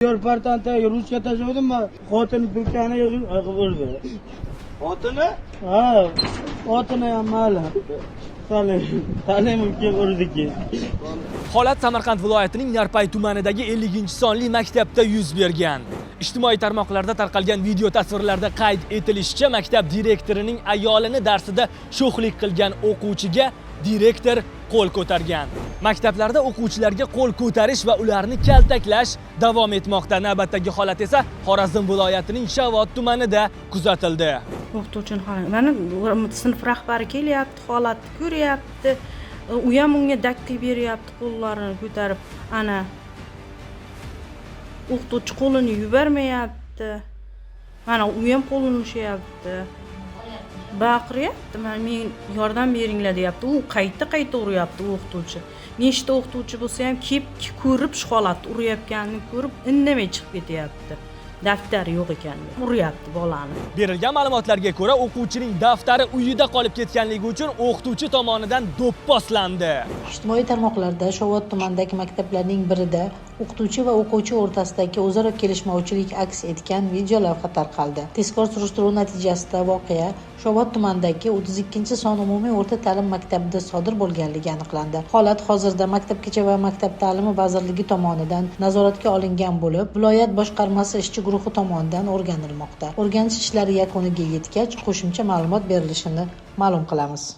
Yo'lpartanta Ruscha tashladim, xotini Turkiyani urdi. Xotini? Ha, xotini ham ma'lum. Talimga urdiki. Holat Samarqand viloyatining Narpay tumanidagi 50-sonli maktabda yuz bergan. Ijtimoiy tarmoqlarda tarqalgan video tasvirlarda qayd etilishicha, maktab direktorining ayolini darsida sho'xlik qilgan o'quvchiga direktor qo'l ko'targan. Maktablarda o'quvchilarga qo'l ko'tarish va ularni kaltaklash davom etmoqda. Navbatdagi holat esa Xorazm viloyatining Shavot tumanida kuzatildi. O'qituvchini mana sinf rahbari kelyapti, holatni ko'ryapti. U ham unga dakki beryapti, qo'llarini ko'tarib, ana o'qituvchi qo'lini yubormayapti. Mana u ham qo'lini ushlayapti. Baqiryapti, men yordam beringlar deyapti. U qayta uryapti o'qituvchi. Nechta o'qituvchi bo'lsa ham kelib ko'rib shu holatni urayotganini ko'rib, indamay chiqib ketyapti. Daftari yo'q ekan, uryapti bolani. Berilgan ma'lumotlarga ko'ra, o'quvchining daftari uyida qolib ketganligi uchun o'qituvchi tomonidan do'pposlandi. Ijtimoiy tarmoqlarda Shovot tumanidagi maktablarning birida o'qituvchi va o'quvchi o'rtasidagi o'zaro kelishmovchilik aks etgan video lavha tarqaldi. Tezkor surishtiruv natijasida voqea Shovot tumanidagi 32-son umumiy o'rta ta'lim maktabida sodir bo'lganligi aniqlandi. Holat hozirda Maktabgacha va maktab ta'limi vazirligi tomonidan nazoratga olingan bo'lib, viloyat boshqarmasi ishchi guruhi tomonidan o'rganilmoqda. O'rganish ishlari yakuniga yetgach, qo'shimcha ma'lumot berilishini ma'lum qilamiz.